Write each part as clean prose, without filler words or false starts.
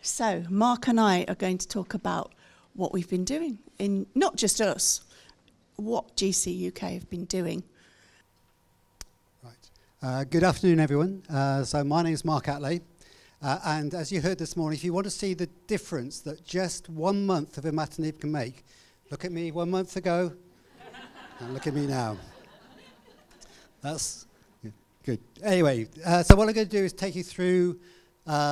So Mark and I are going to talk about what we've been doing, in not just us, what GCUK have been doing. Right. Good afternoon, everyone. So my name is Mark Atlay, and as you heard this morning, if you want to see the difference that just 1 month of imatinib can make, look at me 1 month ago, and look at me now. That's good. Anyway, so what I'm going to do is take you through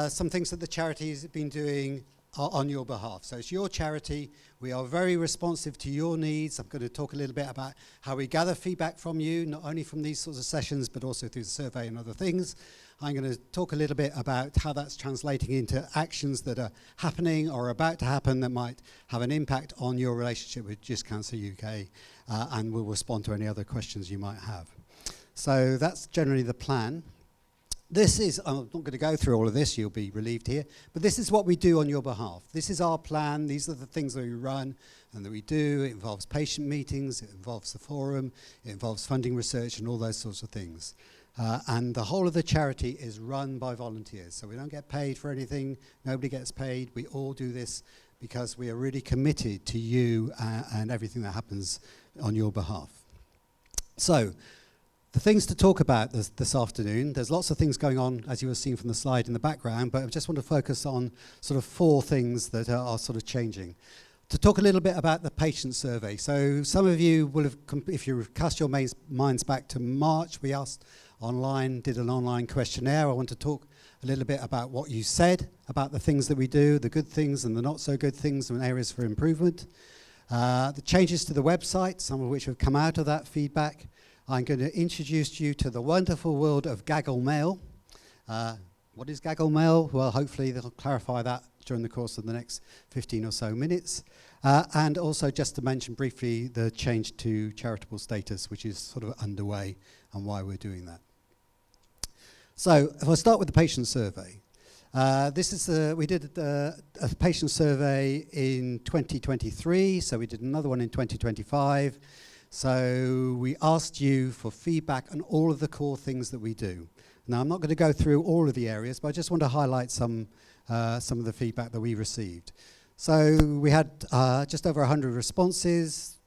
some things that the charities have been doing on your behalf. So it's your charity. We are very responsive to your needs. I'm going to talk a little bit about how we gather feedback from you, not only from these sorts of sessions, but also through the survey and other things. I'm going to talk a little bit about how that's translating into actions that are happening or about to happen that might have an impact on your relationship with Just Cancer UK, and we'll respond to any other questions you might have. So that's generally the plan. This is, I'm not going to go through all of this, you'll be relieved here, but this is what we do on your behalf. This is our plan, these are the things that we run and that we do. It involves patient meetings, it involves the forum, it involves funding research and all those sorts of things. And the whole of the charity is run by volunteers, so we don't get paid for anything, nobody gets paid. We all do this because we are really committed to you and everything that happens on your behalf. So, the things to talk about this afternoon, there's lots of things going on, as you were seeing from the slide in the background, but I just want to focus on sort of 4 things that are sort of changing. To talk a little bit about the patient survey. So some of you will have, if you cast your minds back to March, we asked online, did an online questionnaire. I want to talk a little bit about what you said, about the things that we do, the good things and the not so good things and areas for improvement. The changes to the website, some of which have come out of that feedback. I'm going to introduce you to the wonderful world of Gaggle Mail. What is Gaggle Mail? Well, hopefully they'll clarify that during the course of the next 15 or so minutes. And also just to mention briefly the change to charitable status, which is sort of underway, and why we're doing that. So if I start with the patient survey. This is we did a patient survey in 2023, so we did another one in 2025. So we asked you for feedback on all of the core things that we do. Now, I'm not going to go through all of the areas, but I just want to highlight some of the feedback that we received. So we had just over 100 responses.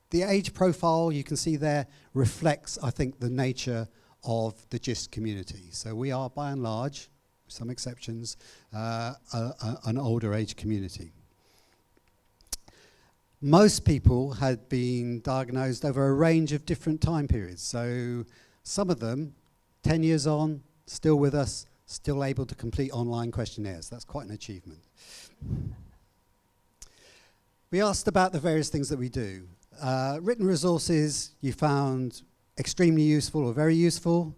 The age profile, you can see there, reflects, I think, the nature of the GIST community. So we are, by and large, with some exceptions, an older age community. Most people had been diagnosed over a range of different time periods. So some of them, 10 years on, still with us, still able to complete online questionnaires. That's quite an achievement. We asked about the various things that we do. Written resources you found extremely useful or very useful.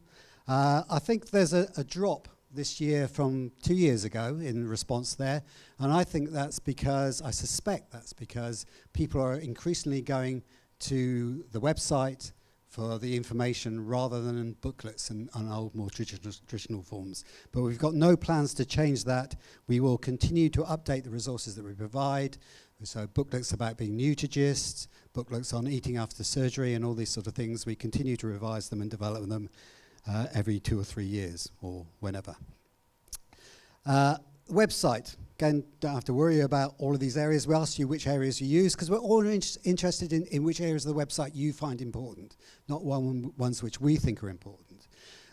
I think there's a drop this year from 2 years ago in response there, and I think that's because, I suspect that's because people are increasingly going to the website for the information rather than in booklets and old, more traditional forms. But we've got no plans to change that. We will continue to update the resources that we provide. So booklets about being new to GIST, booklets on eating after surgery and all these sort of things. We continue to revise them and develop them every 2 or 3 years or whenever. Website, again, don't have to worry about all of these areas. We asked you which areas you use because we're all interested in which areas of the website you find important, not ones which we think are important.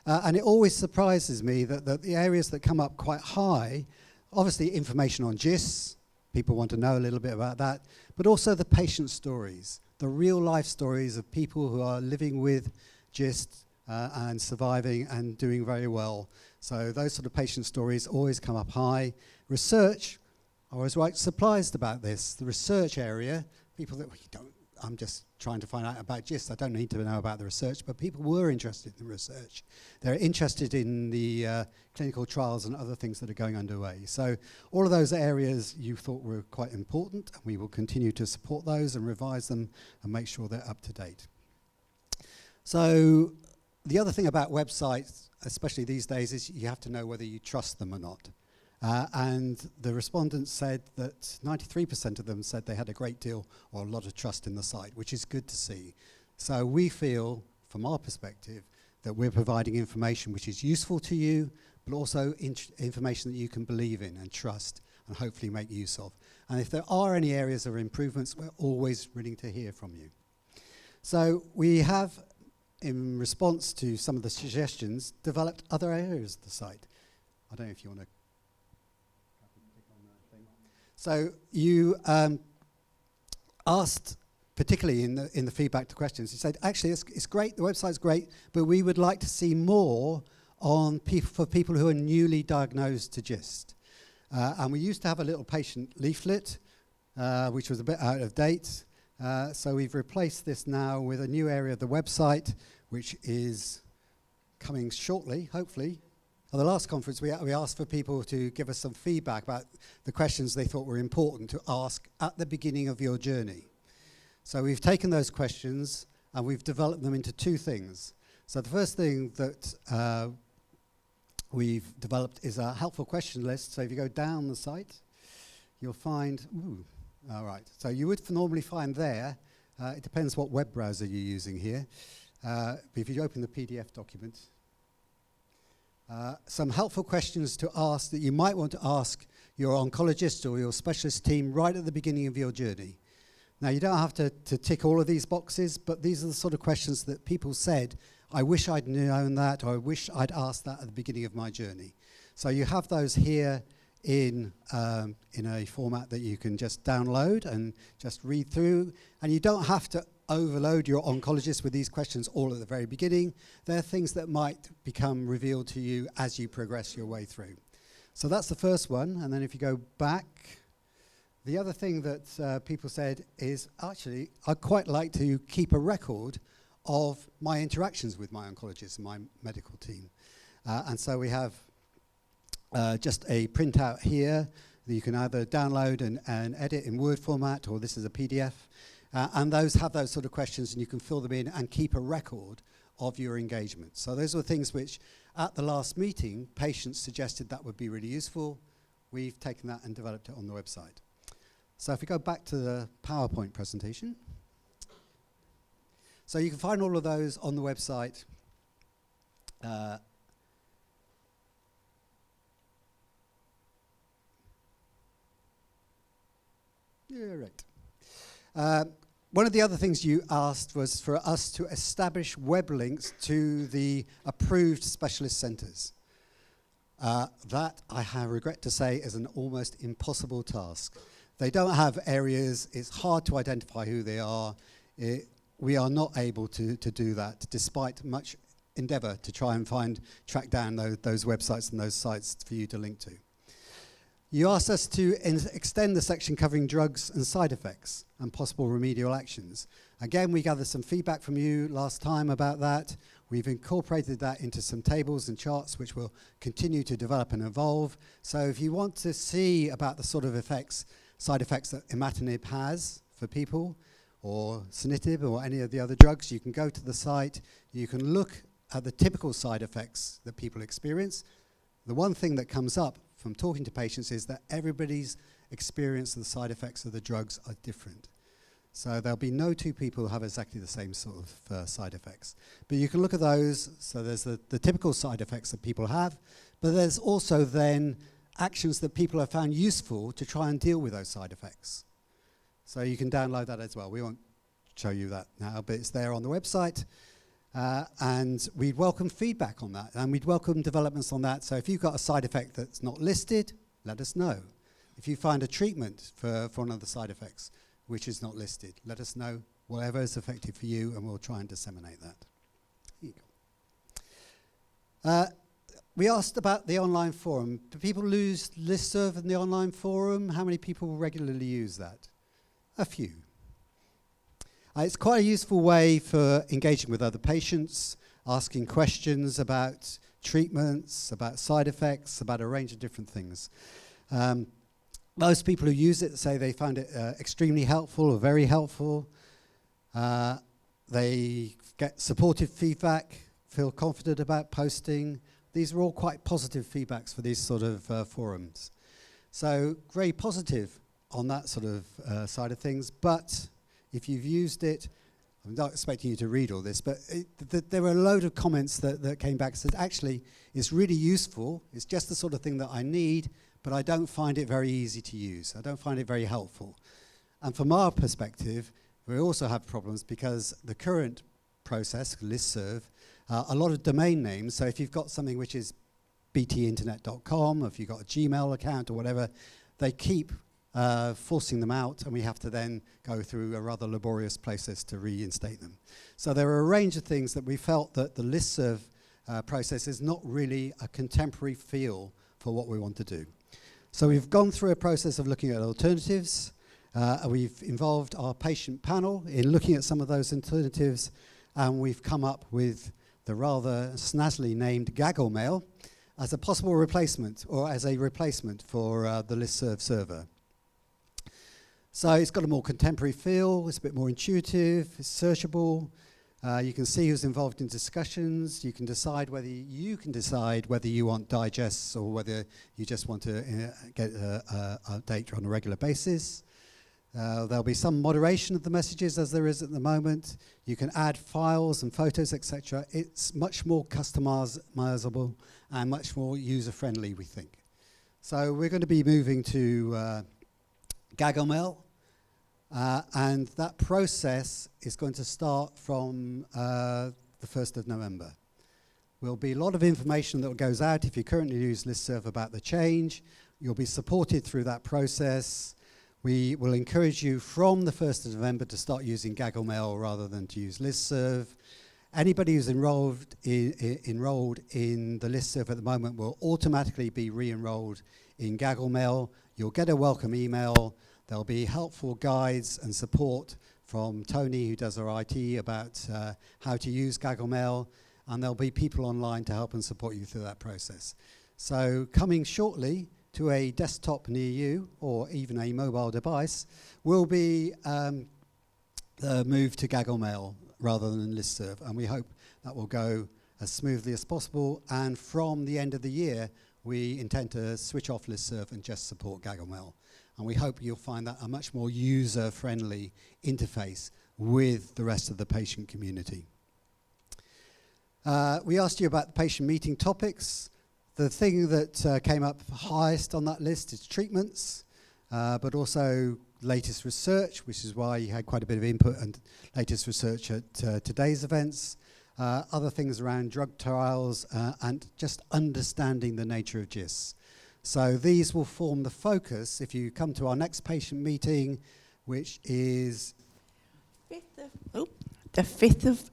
And it always surprises me that the areas that come up quite high, obviously information on GIST, people want to know a little bit about that, but also the patient stories, the real life stories of people who are living with GIST and surviving and doing very well. So those sort of patient stories always come up high. Research, I was quite surprised about this. The research area, people that I'm just trying to find out about GIST, I don't need to know about the research, but people were interested in the research. They're interested in the clinical trials and other things that are going underway. So all of those areas you thought were quite important, and we will continue to support those and revise them and make sure they're up to date. So the other thing about websites, especially these days, is you have to know whether you trust them or not. And the respondents said that 93% of them said they had a great deal or a lot of trust in the site, which is good to see. So we feel, from our perspective, that we're providing information which is useful to you, but also information that you can believe in and trust. and hopefully make use of. And if there are any areas of improvements, we're always willing to hear from you. So we have, in response to some of the suggestions, developed other areas of the site. I don't know if you want to click on that thing. So you asked, particularly in the feedback to questions, you said, actually, it's great, the website's great, but we would like to see more on for people who are newly diagnosed to GIST. And we used to have a little patient leaflet, which was a bit out of date. So we've replaced this now with a new area of the website, which is coming shortly, hopefully. At the last conference, we asked for people to give us some feedback about the questions they thought were important to ask at the beginning of your journey. So we've taken those questions and we've developed them into two things. So the first thing that we've developed is a helpful question list. So if you go down the site, you'll find, all right. So you would normally find there, it depends what web browser you're using here, but if you open the PDF document, some helpful questions to ask that you might want to ask your oncologist or your specialist team right at the beginning of your journey. Now, you don't have to tick all of these boxes, but these are the sort of questions that people said, I wish I'd known that, or I wish I'd asked that at the beginning of my journey. So you have those here in a format that you can just download and just read through, and you don't have to overload your oncologist with these questions all at the very beginning. They're things that might become revealed to you as you progress your way through. So that's the first one, and then if you go back, the other thing that people said is, actually, I'd quite like to keep a record of my interactions with my oncologist and my medical team. And so we have just a printout here that you can either download and edit in Word format, or this is a PDF. And those have those sort of questions, and you can fill them in and keep a record of your engagement. So those were things which, at the last meeting, patients suggested that would be really useful. We've taken that and developed it on the website. So if we go back to the PowerPoint presentation. So you can find all of those on the website. Yeah, right. One of the other things you asked was for us to establish web links to the approved specialist centres. That, I regret to say, is an almost impossible task. They don't have areas, it's hard to identify who they are. We are not able to do that, despite much endeavour to try and track down those websites and those sites for you to link to. You asked us to extend the section covering drugs and side effects and possible remedial actions. Again, we gathered some feedback from you last time about that. We've incorporated that into some tables and charts which will continue to develop and evolve. So if you want to see about the sort of side effects that imatinib has for people, or sunitinib, or any of the other drugs, you can go to the site. You can look at the typical side effects that people experience. The one thing that comes up from talking to patients is that everybody's experience of the side effects of the drugs are different. So there'll be no two people who have exactly the same sort of side effects. But you can look at those. So there's the typical side effects that people have, but there's also then actions that people have found useful to try and deal with those side effects. So you can download that as well. We won't show you that now, but it's there on the website. And we'd welcome feedback on that, and we'd welcome developments on that. So if you've got a side effect that's not listed, let us know. If you find a treatment for one of the side effects which is not listed, let us know. Whatever is effective for you, and we'll try and disseminate that. Here you go. We asked about the online forum. Do people use listserv in the online forum? How many people regularly use that? A few. It's quite a useful way for engaging with other patients, asking questions about treatments, about side effects, about a range of different things. Most people who use it say they found it extremely helpful or very helpful. They get supportive feedback, feel confident about posting. These are all quite positive feedbacks for these sort of forums. So very positive on that sort of side of things, but if you've used it, I'm not expecting you to read all this, but there were a load of comments that came back and said, actually, it's really useful, it's just the sort of thing that I need, but I don't find it very easy to use. I don't find it very helpful. And from our perspective, we also have problems because the current process, listserv, a lot of domain names, so if you've got something which is btinternet.com, or if you've got a Gmail account or whatever, they keep forcing them out, and we have to then go through a rather laborious process to reinstate them. So there are a range of things that we felt that the listserv process is not really a contemporary feel for what we want to do. So we've gone through a process of looking at alternatives. We've involved our patient panel in looking at some of those alternatives, and we've come up with the rather snazzily named Gaggle Mail as a possible replacement, or as a replacement for the listserv server. So it's got a more contemporary feel, it's a bit more intuitive, it's searchable. You can see who's involved in discussions. You can decide whether you want digests or whether you just want to get data on a regular basis. There'll be some moderation of the messages as there is at the moment. You can add files and photos, etc. It's much more customizable and much more user-friendly, we think. So we're going to be moving to Gaggle Mail. And that process is going to start from the 1st of November. Will be a lot of information that goes out if you currently use listserv about the change. You'll be supported through that process. We will encourage you from the 1st of November to start using Gaggle Mail rather than to use listserv. Anybody who's enrolled in the listserv at the moment will automatically be re-enrolled in Gaggle Mail. You'll get a welcome email. There'll be helpful guides and support from Tony, who does our IT, about how to use Gaggle Mail, and there'll be people online to help and support you through that process. So coming shortly to a desktop near you, or even a mobile device, will be the move to Gaggle Mail rather than listserv, and we hope that will go as smoothly as possible. And from the end of the year, we intend to switch off listserv and just support Gaggle Mail. And we hope you'll find that a much more user-friendly interface with the rest of the patient community. We asked you about the patient meeting topics. The thing that came up highest on that list is treatments, but also latest research, which is why you had quite a bit of input and latest research at today's events. Other things around drug trials and just understanding the nature of GIST. So these will form the focus if you come to our next patient meeting, which is the 5th of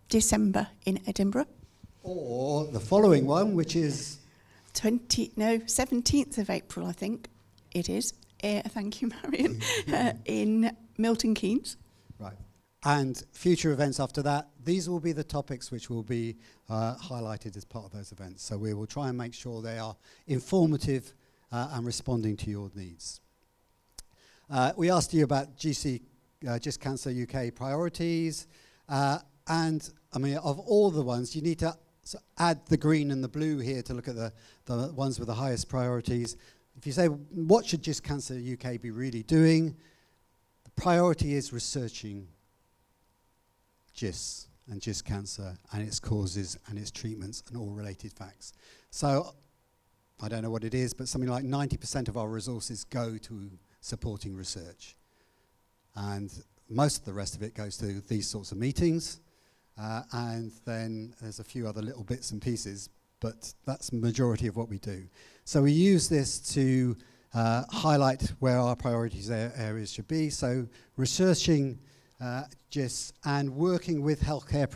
December in Edinburgh. Or the following one, which is 17th of April, I think it is. Thank you, Marion. In Milton Keynes. Right. And future events after that, these will be the topics which will be highlighted as part of those events. So we will try and make sure they are informative and responding to your needs. We asked you about GIST Cancer UK priorities. And, I mean, of all the ones, you need to add the green and the blue here to look at the ones with the highest priorities. If you say, what should GIST Cancer UK be really doing? The priority is researching GIST and GIST cancer and its causes and its treatments and all related facts. So I don't know what it is, but something like 90% of our resources go to supporting research. And most of the rest of it goes to these sorts of meetings. And then there's a few other little bits and pieces, but that's the majority of what we do. So we use this to highlight where our priorities areas should be. So researching GIST and working with healthcare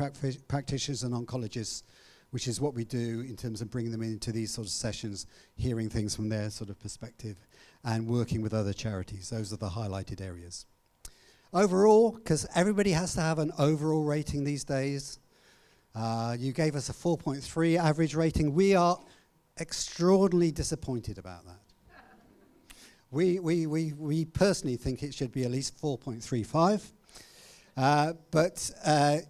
practitioners and oncologists, which is what we do in terms of bringing them into these sort of sessions, hearing things from their sort of perspective, and working with other charities. Those are the highlighted areas. Overall, because everybody has to have an overall rating these days, you gave us a 4.3 average rating. We are extraordinarily disappointed about that. We personally think it should be at least 4.35. But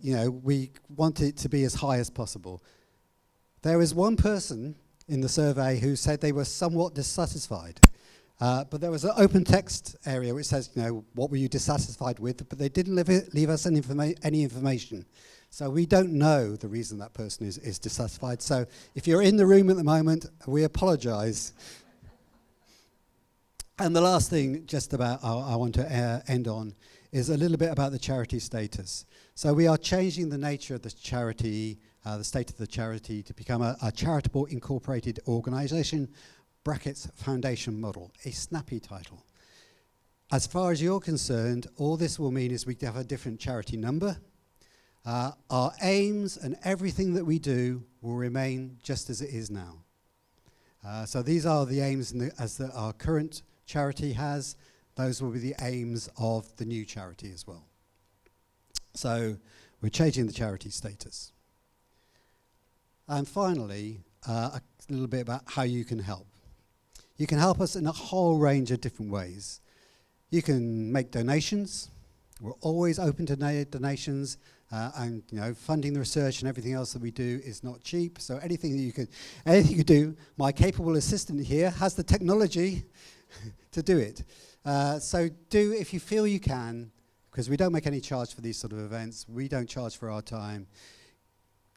you know, we want it to be as high as possible. There was one person in the survey who said they were somewhat dissatisfied. But there was an open text area which says, you know, what were you dissatisfied with? But they didn't leave us any information. So we don't know the reason that person is dissatisfied. So if you're in the room at the moment, we apologise. And the last thing just about I want to end on is a little bit about the charity status. So we are changing the nature of the charity, the state of the charity, to become a charitable incorporated organisation, brackets foundation model, a snappy title. As far as you're concerned, all this will mean is we have a different charity number. Our aims and everything that we do will remain just as it is now. So these are the aims as our current charity has. Those will be the aims of the new charity as well. So we're changing the charity status. And finally, a little bit about how you can help. You can help us in a whole range of different ways. You can make donations. We're always open to donations, and funding the research and everything else that we do is not cheap. So anything you could do, my capable assistant here has the technology to do it. So do, if you feel you can, because we don't make any charge for these sort of events. We don't charge for our time.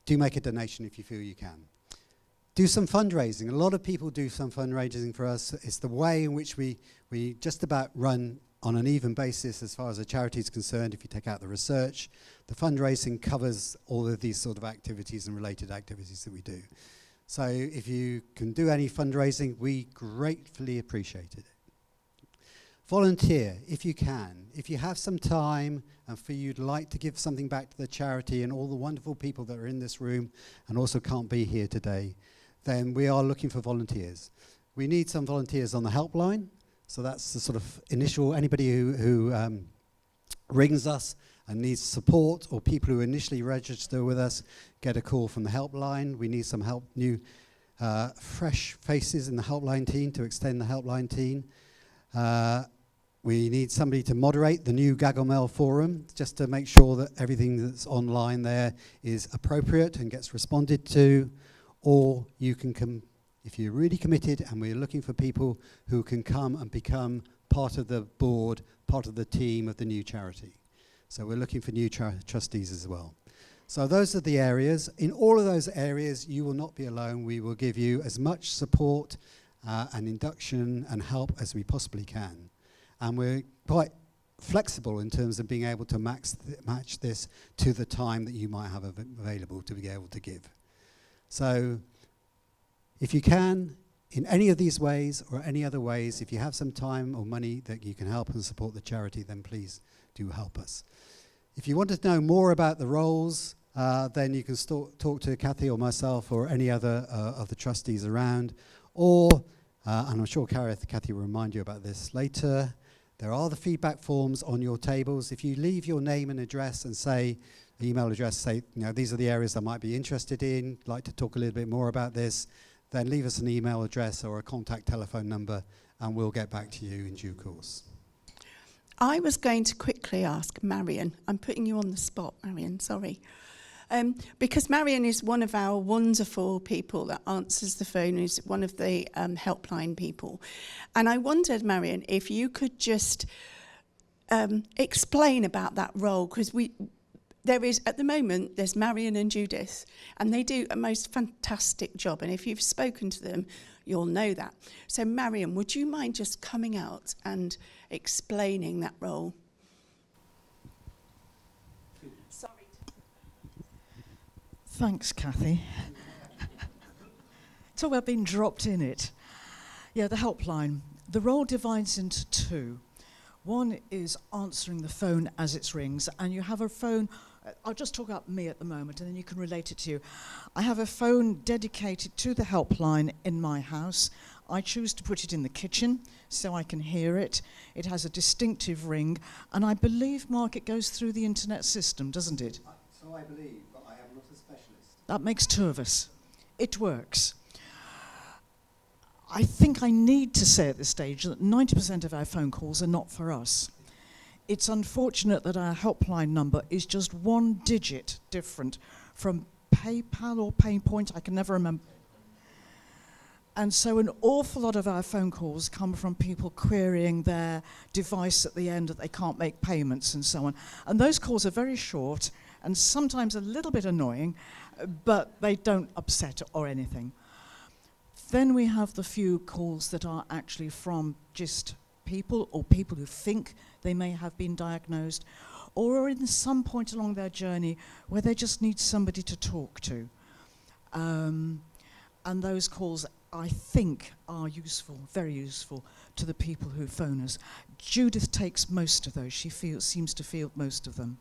Do make a donation if you feel you can. Do some fundraising. A lot of people do some fundraising for us. It's the way in which we just about run on an even basis as far as a charity is concerned. If you take out the research, the fundraising covers all of these sort of activities and related activities that we do. So if you can do any fundraising, we gratefully appreciate it. Volunteer, if you can. If you have some time and you'd like to give something back to the charity and all the wonderful people that are in this room and also can't be here today, then we are looking for volunteers. We need some volunteers on the helpline. So that's the sort of initial, anybody who rings us and needs support, or people who initially register with us get a call from the helpline. We need some help, new fresh faces in the helpline team to extend the helpline team. We need somebody to moderate the new Gagomel forum, just to make sure that everything that's online there is appropriate and gets responded to. Or you can come, if you're really committed, and we're looking for people who can come and become part of the board, part of the team of the new charity. So we're looking for new trustees as well. So those are the areas. In all of those areas, you will not be alone. We will give you as much support and induction and help as we possibly can. And we're quite flexible in terms of being able to match this to the time that you might have available to be able to give. So if you can, in any of these ways or any other ways, if you have some time or money that you can help and support the charity, then please do help us. If you want to know more about the roles, then you can talk to Cathy or myself or any other of the trustees around. Or, and I'm sure Cathy will remind you about this later, there are the feedback forms on your tables. If you leave your name and address and say, email address, say, these are the areas I might be interested in, like to talk a little bit more about this, then leave us an email address or a contact telephone number, and we'll get back to you in due course. I was going to quickly ask Marion. I'm putting you on the spot, Marion, sorry. Because Marion is one of our wonderful people that answers the phone, is one of the helpline people. And I wondered, Marion, if you could just explain about that role, because there is, at the moment, there's Marion and Judith, and they do a most fantastic job. And if you've spoken to them, you'll know that. So, Marion, would you mind just coming out and explaining that role? Sorry. Thanks, Cathy. Talk about being dropped in it. Yeah, the helpline. The role divides into two. One is answering the phone as it rings, and you have a phone. I'll just talk about me at the moment, and then you can relate it to you. I have a phone dedicated to the helpline in my house. I choose to put it in the kitchen so I can hear it. It has a distinctive ring, and I believe, Mark, it goes through the internet system, doesn't it? So I believe, but I am not a specialist. That makes two of us. It works. I think I need to say at this stage that 90% of our phone calls are not for us. It's unfortunate that our helpline number is just one digit different from PayPal or PayPoint, I can never remember. And so an awful lot of our phone calls come from people querying their device at the end that they can't make payments and so on. And those calls are very short and sometimes a little bit annoying, but they don't upset or anything. Then we have the few calls that are actually from just people or people who think they may have been diagnosed or are in some point along their journey where they just need somebody to talk to. And those calls, I think, are useful, very useful to the people who phone us. Judith takes most of those. She seems to field most of them.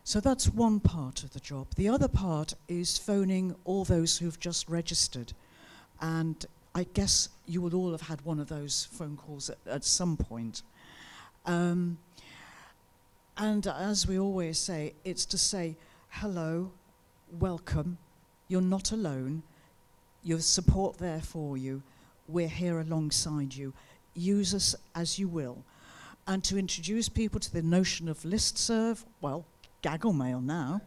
So that's one part of the job. The other part is phoning all those who've just registered. And I guess you will all have had one of those phone calls at some point. And as we always say, it's to say, hello, welcome, you're not alone, there's support there for you, we're here alongside you, use us as you will. And to introduce people to the notion of listserv, well, Gaggle Mail now,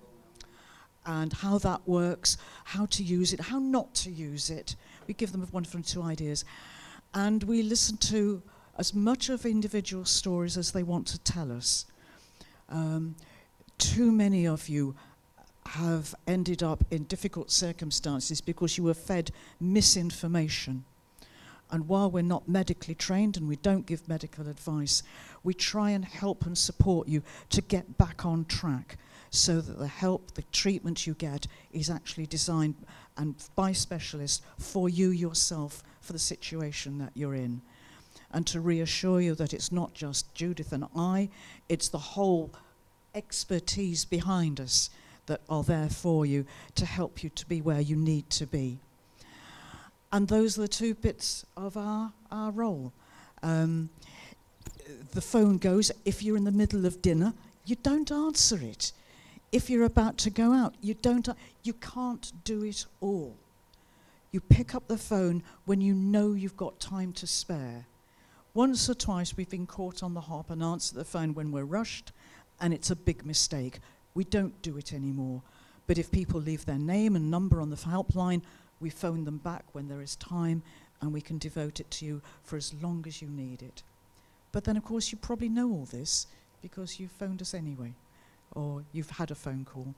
and how that works, how to use it, how not to use it. We give them one or two ideas. And we listen to as much of individual stories as they want to tell us. Too many of you have ended up in difficult circumstances because you were fed misinformation. And while we're not medically trained and we don't give medical advice, we try and help and support you to get back on track so that the help, the treatment you get is actually designed and by specialists for you yourself, for the situation that you're in. And to reassure you that it's not just Judith and I, it's the whole expertise behind us that are there for you to help you to be where you need to be. And those are the two bits of our role. The phone goes. If you're in the middle of dinner, you don't answer it. If you're about to go out, you can't do it all. You pick up the phone when you know you've got time to spare. Once or twice we've been caught on the hop and answered the phone when we're rushed, and it's a big mistake. We don't do it anymore. But if people leave their name and number on the helpline, we phone them back when there is time, and we can devote it to you for as long as you need it. But then, of course, you probably know all this because you've phoned us anyway, or you've had a phone call.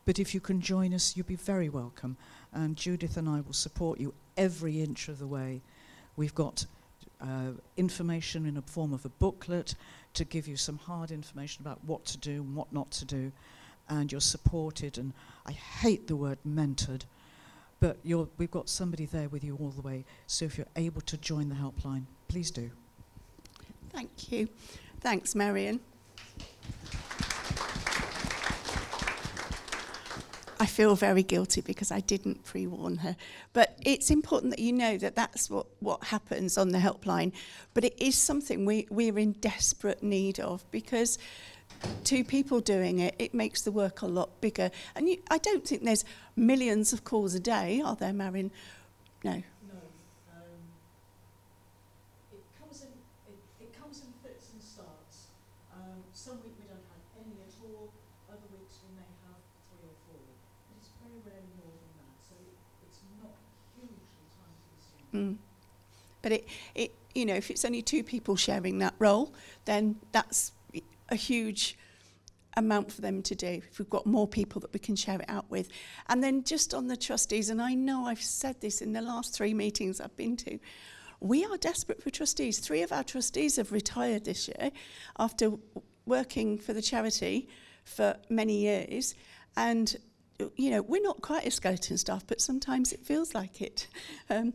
But if you can join us, you'll be very welcome. And Judith and I will support you every inch of the way. We've got information in the form of a booklet to give you some hard information about what to do and what not to do. And you're supported, and I hate the word mentored, but we've got somebody there with you all the way. So if you're able to join the helpline, please do. Thank you. Thanks, Marion. I feel very guilty because I didn't pre-warn her. But it's important that you know that that's what happens on the helpline. But it is something we're in desperate need of, because two people doing it, it makes the work a lot bigger. And I don't think there's millions of calls a day, are there, Marion? No. No. It comes in fits and starts. Some week we don't have any at all. Other weeks we may have 3 or 4. But it's very rarely more than that. So it's not hugely time consuming. But it if it's only 2 people sharing that role, then that's a huge amount for them to do, if we've got more people that we can share it out with. And then just on the trustees, and I know I've said this in the last 3 meetings I've been to, we are desperate for trustees. 3 of our trustees have retired this year after working for the charity for many years. And, we're not quite a skeleton staff, but sometimes it feels like it. And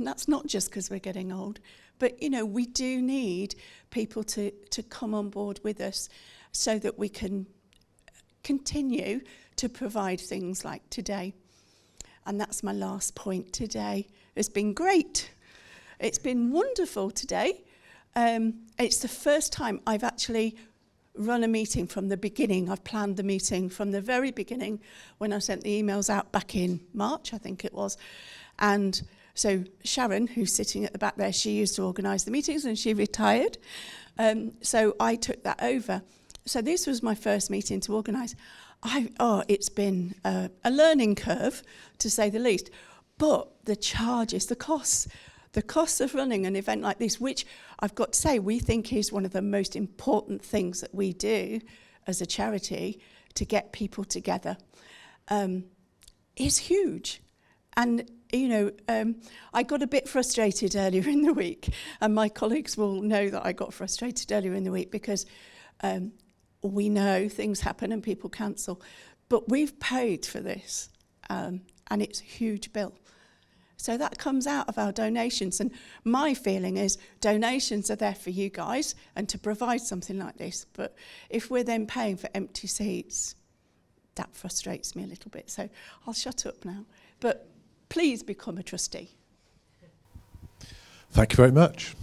that's not just because we're getting old. But, we do need people to come on board with us so that we can continue to provide things like today. And that's my last point today. It's been great. It's been wonderful today. It's the first time I've actually run a meeting from the beginning. I've planned the meeting from the very beginning when I sent the emails out back in March, I think it was. And so Sharon, who's sitting at the back there, she used to organise the meetings and she retired. So I took that over. So this was my first meeting to organise. It's been a learning curve, to say the least. But the charges, the costs of running an event like this, which I've got to say we think is one of the most important things that we do as a charity to get people together, is huge. And, you know, I got a bit frustrated earlier in the week, and my colleagues will know that I got frustrated earlier in the week because we know things happen and people cancel. But we've paid for this, and it's a huge bill. So that comes out of our donations. And my feeling is donations are there for you guys and to provide something like this. But if we're then paying for empty seats, that frustrates me a little bit. So I'll shut up now. But please become a trustee. Thank you very much.